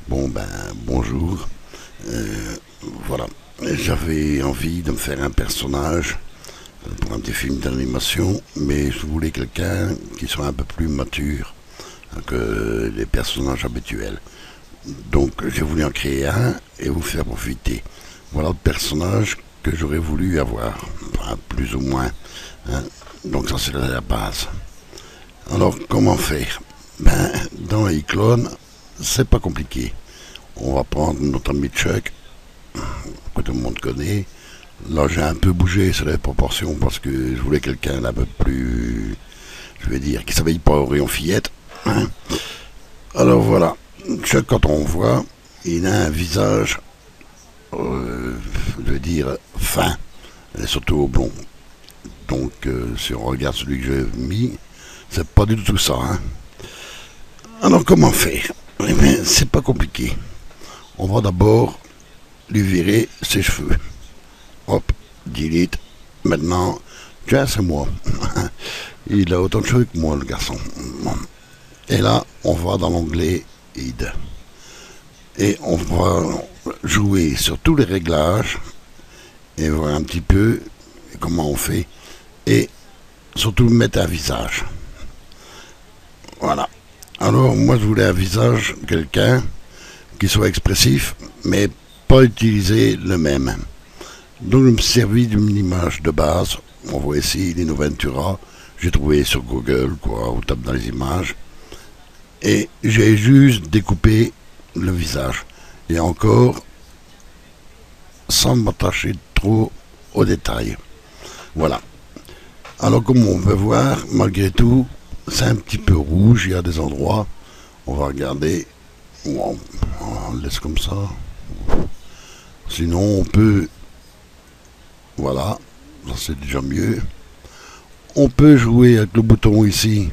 Bon ben bonjour. Euh, voilà. J'avais envie de me faire un personnage pour un petit film d'animation, mais je voulais quelqu'un qui soit un peu plus mature que les personnages habituels. Donc j'ai voulu en créer un et vous faire profiter. Voilà le personnage que j'aurais voulu avoir, enfin, plus ou moins, hein. Donc ça c'est la base. Alors comment faire? Ben dans iClone, c'est pas compliqué. On va prendre notre ami Chuck, que tout le monde connaît. Là, j'ai un peu bougé sur les proportions parce que je voulais quelqu'un d'un peu plus, je vais dire, qui s'habille pas au rayon fillette, hein. Alors voilà, Chuck, quand on voit, il a un visage, je vais dire, fin, et surtout au blond. Donc, si on regarde celui que j'ai mis, c'est pas du tout ça, hein. Alors, comment faire? Eh bien, c'est pas compliqué. On va d'abord lui virer ses cheveux. Hop, delete. Maintenant, tiens, c'est moi. Il a autant de cheveux que moi, le garçon. Et là, on va dans l'onglet ID. Et on va jouer sur tous les réglages et voir un petit peu comment on fait. Et surtout mettre un visage. Voilà. Alors, moi, je voulais un visage, quelqu'un qui soit expressif, mais pas utiliser le même. Donc, je me suis servi d'une image de base. On voit ici Lino Ventura. J'ai trouvé sur Google, quoi, on tape dans les images. Et j'ai juste découpé le visage. Et encore, sans m'attacher trop aux détails. Voilà. Alors, comme on peut voir, malgré tout, c'est un petit peu rouge. Il y a des endroits. On va regarder. On laisse comme ça. Sinon, on peut. Voilà. Ça, c'est déjà mieux. On peut jouer avec le bouton ici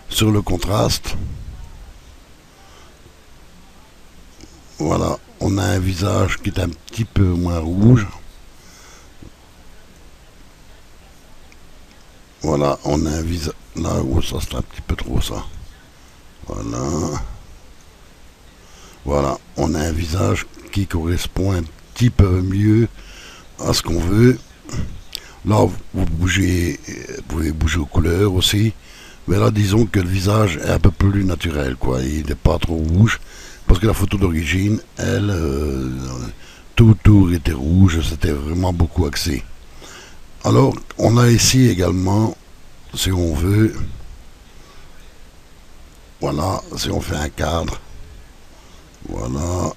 sur le contraste. Voilà, on a un visage qui est un petit peu moins rouge. Voilà, on a un visage. Là où ça c'est un petit peu trop ça. Voilà. Voilà, on a un visage qui correspond un petit peu mieux à ce qu'on veut. Là, vous bougez, vous pouvez bouger aux couleurs aussi. Mais là, disons que le visage est un peu plus naturel, quoi. Il n'est pas trop rouge. Parce que la photo d'origine, elle, tout autour était rouge. C'était vraiment beaucoup axé. Alors, on a ici également, si on veut, voilà, si on fait un cadre, voilà,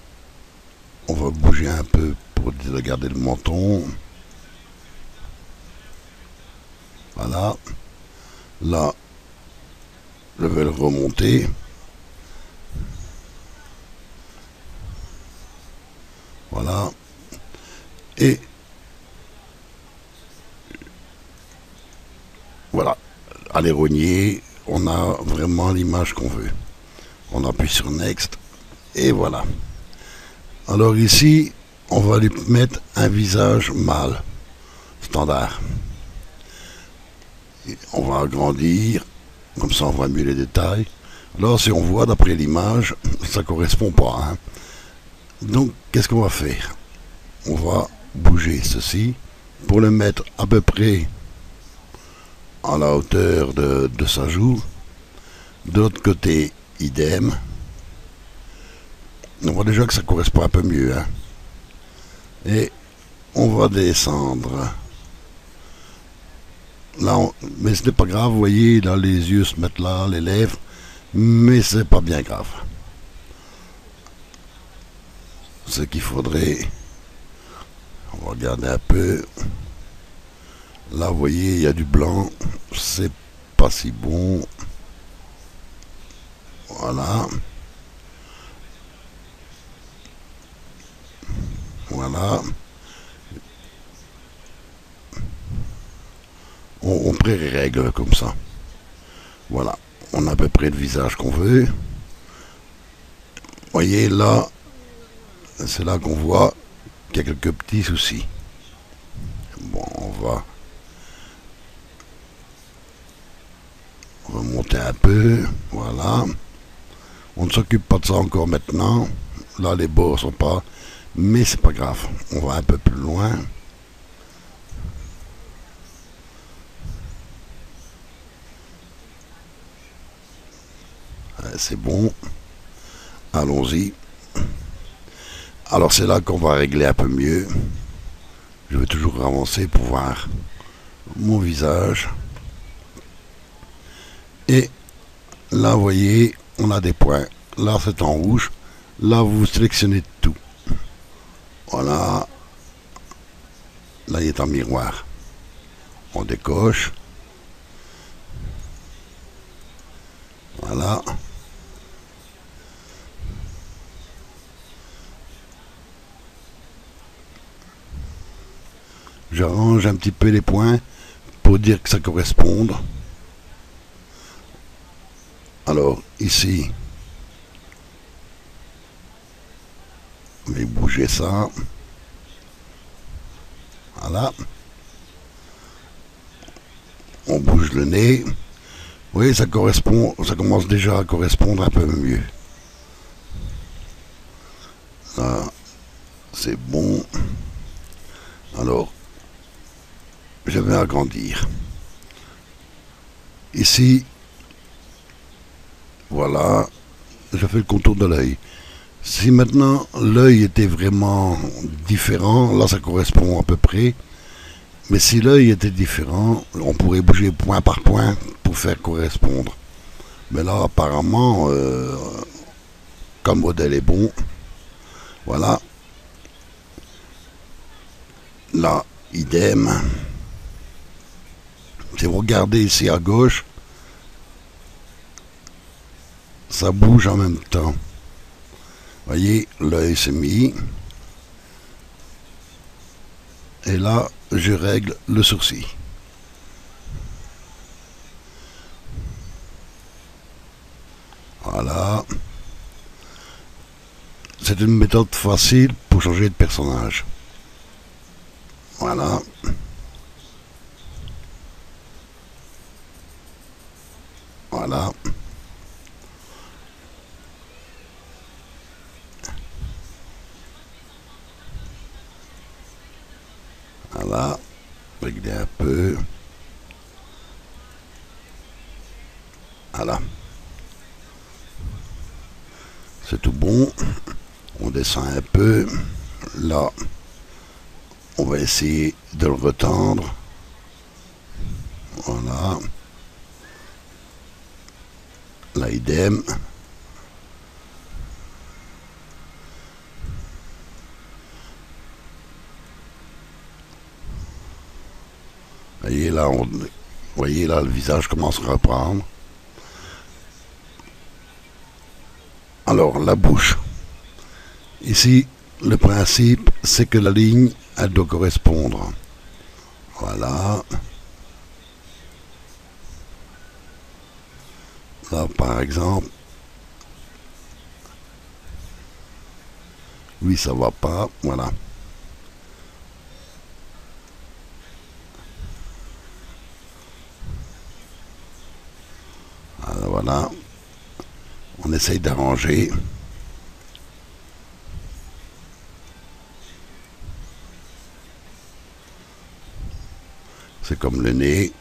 on va bouger un peu pour regarder le menton. Voilà. Là, je vais le remonter. Voilà. Et voilà. À les rogner, on a vraiment l'image qu'on veut. On appuie sur Next. Et voilà. Alors ici, on va lui mettre un visage mâle. Standard. Et on va agrandir. Comme ça, on voit mieux les détails. Là, si on voit d'après l'image, ça correspond pas, hein. Donc, qu'est-ce qu'on va faire? On va bouger ceci pour le mettre à peu près à la hauteur de sa joue. De l'autre côté, idem. On voit déjà que ça correspond un peu mieux, hein. Et on va descendre. Là, mais ce n'est pas grave, vous voyez, là, les yeux se mettent là, les lèvres, mais c'est pas bien grave. Ce qu'il faudrait, on va regarder un peu. Là, vous voyez, il y a du blanc, c'est pas si bon. Voilà. Voilà. On pré-règle comme ça. Voilà. On a à peu près le visage qu'on veut. Vous voyez, là, c'est là qu'on voit qu'il y a quelques petits soucis. Bon, on va remonter un peu. Voilà. On ne s'occupe pas de ça encore maintenant. Là, les bords sont pas. Mais c'est pas grave. On va un peu plus loin. C'est bon. Allons-y. Alors c'est là qu'on va régler un peu mieux. Je vais toujours avancer pour voir mon visage. Et là, vous voyez, on a des points. Là, c'est en rouge. Là, vous sélectionnez tout. Voilà. Là, il est en miroir. On décoche. Voilà. J'arrange un petit peu les points pour dire que ça corresponde. Alors, ici, je vais bouger ça. Voilà. On bouge le nez. Vous voyez, ça correspond, ça commence déjà à correspondre un peu mieux. Là, c'est bon. Alors, je vais agrandir. Ici, voilà, je fais le contour de l'œil. Si maintenant l'œil était vraiment différent, là ça correspond à peu près. Mais si l'œil était différent, on pourrait bouger point par point pour faire correspondre. Mais là, apparemment, comme modèle est bon, voilà. Là, idem. Si vous regardez ici à gauche, ça bouge en même temps. Voyez, l'œil s'est mis. Et là, je règle le sourcil. Voilà. C'est une méthode facile pour changer de personnage. Voilà. Voilà. Voilà. Régler un peu. Voilà. C'est tout bon. On descend un peu. Là, on va essayer de le retendre. Voilà. Là, idem. Voyez là, le visage commence à reprendre. Alors, la bouche. Ici, le principe, c'est que la ligne, elle doit correspondre. Voilà. Là, par exemple. Oui, ça va pas. Voilà. Alors, voilà. On essaye d'arranger. C'est comme le nez.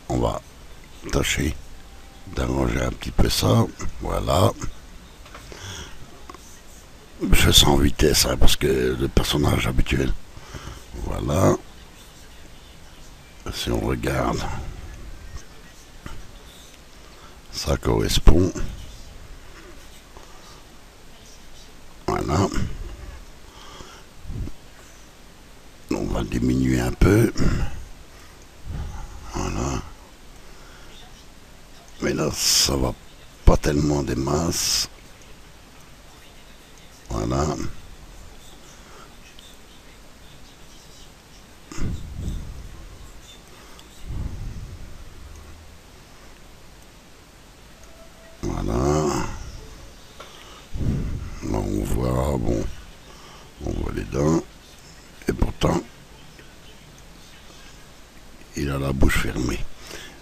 On va tâcher d'arranger un petit peu ça. Voilà. Je fais ça en vitesse hein, parce que le personnage habituel. Voilà. Si on regarde, ça correspond. Voilà. On va diminuer un peu. Voilà. Mais là, ça va pas tellement des masses. Voilà. Voilà. Là, on voit, bon, on voit les dents. Et pourtant, il a la bouche fermée.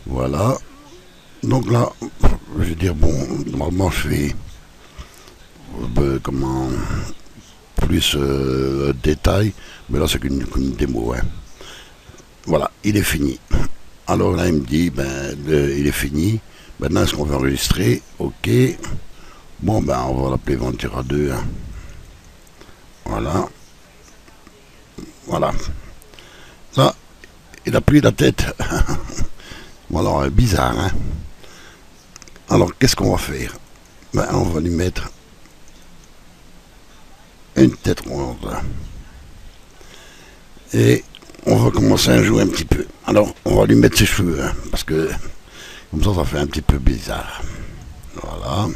Voilà. Donc là, je vais dire, bon, normalement je fais comment plus détail, mais là c'est qu'une démo. Hein. Voilà, il est fini. Alors là, il me dit, ben, il est fini. Maintenant, est-ce qu'on veut enregistrer? Ok. Bon, ben, on va l'appeler Ventura 2. Hein. Voilà. Voilà. Là, il a pris la tête. Bon, alors, bizarre, hein. Alors, qu'est-ce qu'on va faire? Ben, on va lui mettre une tête ronde. Et on va commencer à jouer un petit peu. Alors, on va lui mettre ses cheveux, hein, parce que comme ça fait un petit peu bizarre. Voilà.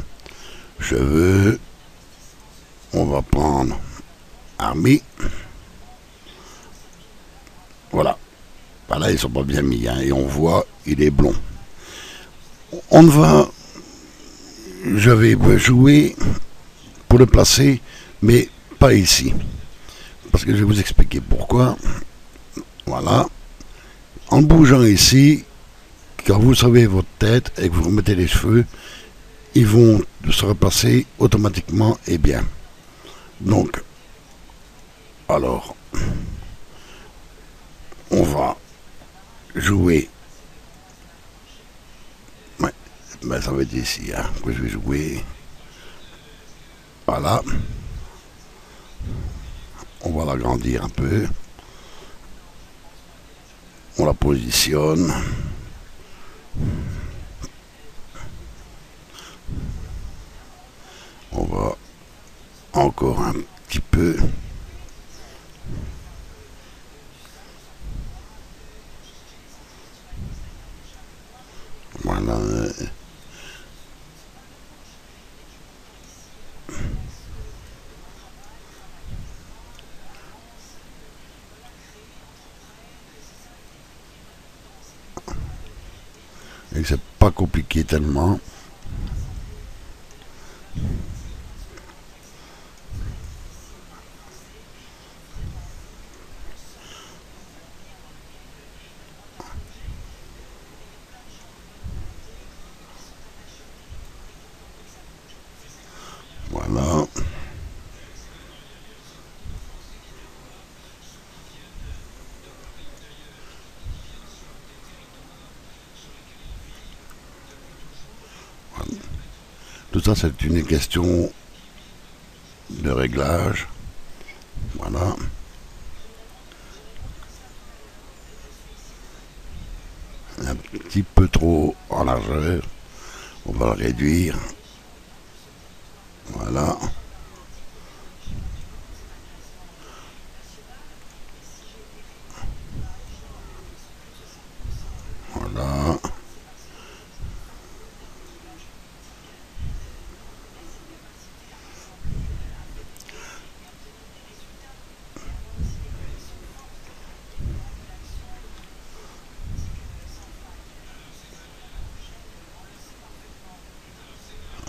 Cheveux. On va prendre Army. Voilà. Voilà, ils sont pas bien mis, hein, et on voit, il est blond. On va, je vais jouer pour le placer, mais pas ici. Parce que je vais vous expliquer pourquoi. Voilà. En bougeant ici, quand vous savez votre tête et que vous remettez les cheveux, ils vont se replacer automatiquement et bien. Donc, alors, on va jouer. Ouais, ben ça va être ici hein, que je vais jouer. Voilà. On va l'agrandir un peu. On la positionne. On va encore un petit peu. Voilà. Et c'est pas compliqué tellement. Voilà. Tout ça, c'est une question de réglage. Voilà. Un petit peu trop en largeur. On va le réduire. Voilà. Voilà.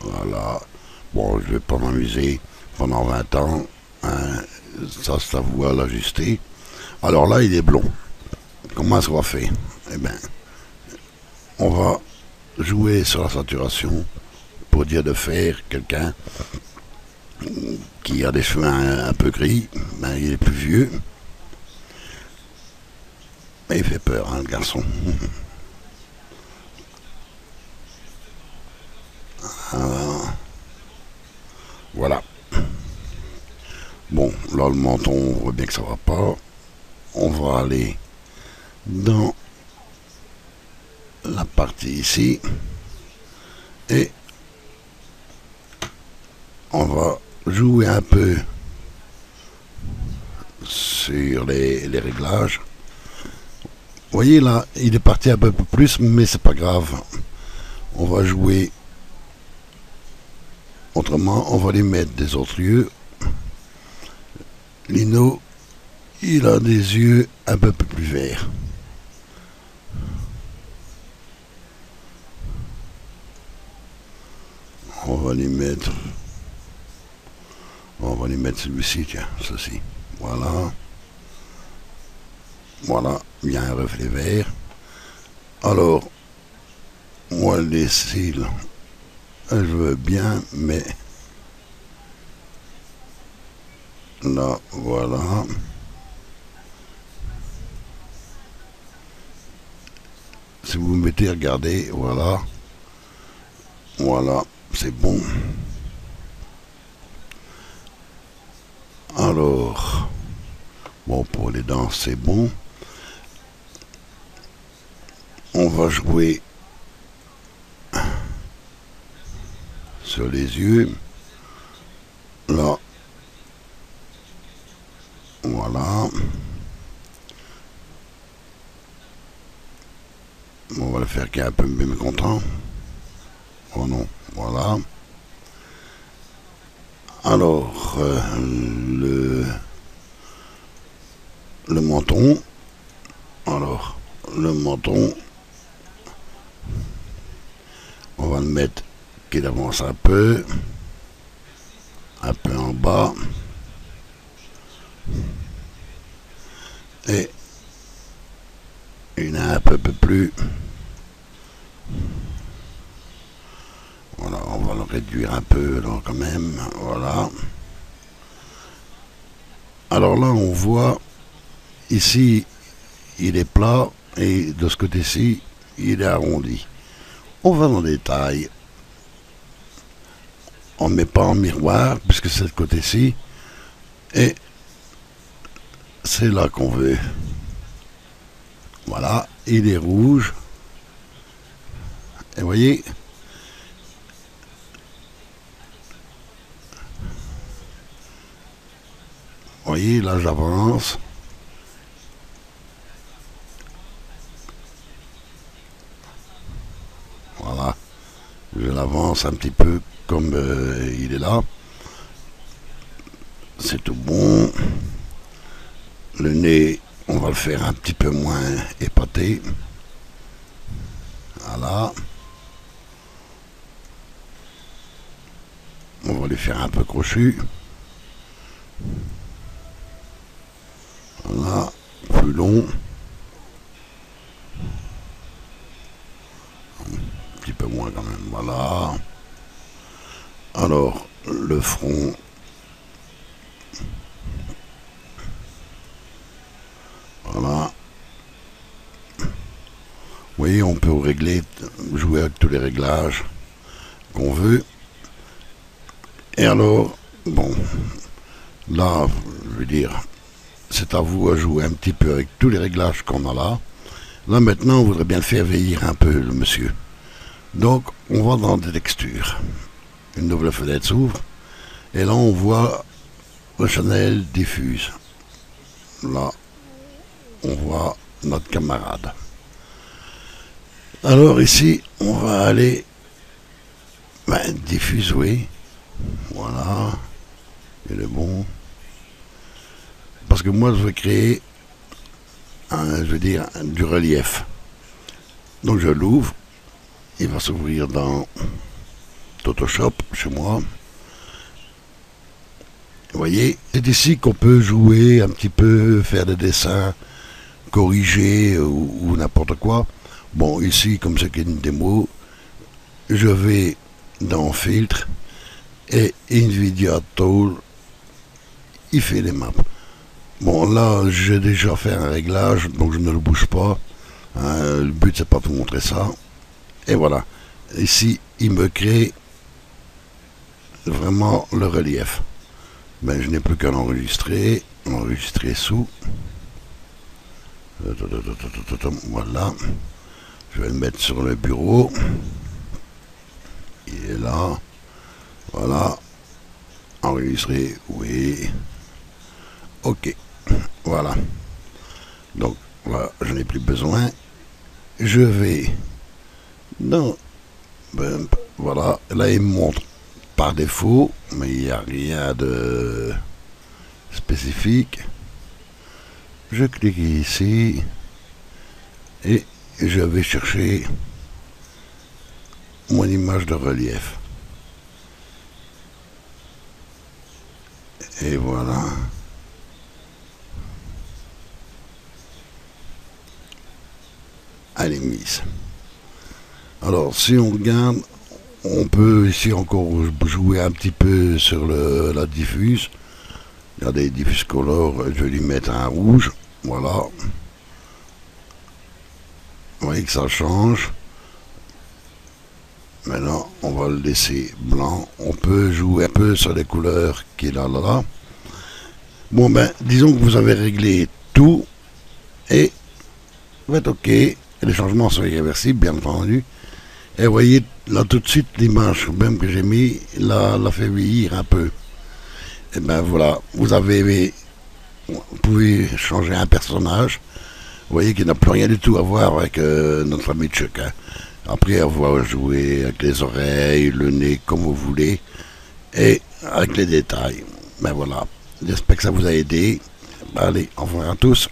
Voilà. Bon, je vais pas m'amuser pendant 20 ans. Hein. Ça, c'est à vous à l'ajuster. Alors là, il est blond. Comment est-ce qu'on va faire? Eh bien, on va jouer sur la saturation pour dire de faire quelqu'un qui a des cheveux un peu gris. Ben, il est plus vieux. Mais il fait peur, hein, le garçon. Voilà. Bon, là, le menton, on voit bien que ça va pas. On va aller dans la partie ici. Et on va jouer un peu sur les réglages. Vous voyez là, il est parti un peu plus, mais c'est pas grave. On va jouer autrement. On va lui mettre des autres yeux. Lino, il a des yeux un peu plus verts. On va lui mettre celui-ci, tiens, ceci. Voilà. Voilà, il y a un reflet vert. Alors, Moi, les cils, je veux bien, mais là, voilà. Si vous mettez, regardez, voilà. Voilà, c'est bon. Alors, bon, pour les dents, c'est bon. On va jouer sur les yeux. Là, voilà. On va le faire qui est un peu mécontent. Oh non, voilà. Alors, le menton. Alors, le menton, on va le mettre qu'il avance un peu en bas. Et il a un peu plus. Voilà, on va le réduire un peu là quand même. Voilà. Alors là, on voit ici, il est plat et de ce côté-ci, il est arrondi. On va dans le détail. On ne met pas en miroir puisque c'est de côté-ci. Et c'est là qu'on veut. Voilà, il est rouge. Et vous voyez, là j'avance. Voilà, je l'avance un petit peu comme il est là. C'est tout bon. Le nez, on va le faire un petit peu moins épaté. Voilà. On va lui faire un peu crochu. Voilà, plus long. Un petit peu moins quand même, voilà. Alors, le front. Voilà. Vous voyez, on peut régler, jouer avec tous les réglages qu'on veut. Et alors, bon, là, je veux dire, c'est à vous à jouer un petit peu avec tous les réglages qu'on a là. Là, maintenant, on voudrait bien le faire vieillir un peu, le monsieur. Donc, on va dans des textures. Une nouvelle fenêtre s'ouvre. Et là, on voit le Chanel diffuse. Là, on voit notre camarade. Alors ici, on va aller diffuse, oui. Voilà. Il est bon. Parce que moi, je veux créer, du relief. Donc je l'ouvre. Il va s'ouvrir dans Photoshop, chez moi. Vous voyez, c'est ici qu'on peut jouer un petit peu, faire des dessins, corriger ou n'importe quoi. Bon, ici, comme c'est une démo, je vais dans Filtre et Nvidia Tool, il fait les maps. Bon, là, j'ai déjà fait un réglage, donc je ne le bouge pas. Hein, le but, c'est pas de vous montrer ça. Et voilà. Ici, il me crée vraiment le relief. Ben, je n'ai plus qu'à l'enregistrer. Enregistrer sous. Voilà. Je vais le mettre sur le bureau. Il est là. Voilà. Enregistrer. Oui. Ok. Voilà. Donc, voilà, je n'ai plus besoin. Je vais dans... voilà. Là, il me montre par défaut, mais il n'y a rien de spécifique. Je clique ici et je vais chercher mon image de relief. Et voilà. Elle est mise. Alors, si on regarde, on peut ici encore jouer un petit peu sur la diffuse. Regardez, diffuse color, je vais lui mettre un rouge. Voilà. Vous voyez que ça change. Maintenant, on va le laisser blanc. On peut jouer un peu sur les couleurs qu'il a là. Bon, ben, disons que vous avez réglé tout. Et vous faites OK. Et les changements sont irréversibles, bien entendu. Et vous voyez, là, tout de suite, l'image même que j'ai mis, l'a fait vieillir un peu. Et ben voilà, vous pouvez changer un personnage. Vous voyez qu'il n'a plus rien du tout à voir avec notre ami Chuck. Hein. Après, on va jouer avec les oreilles, le nez, comme vous voulez, et avec les détails. Ben voilà, j'espère que ça vous a aidé. Ben allez, au revoir à tous.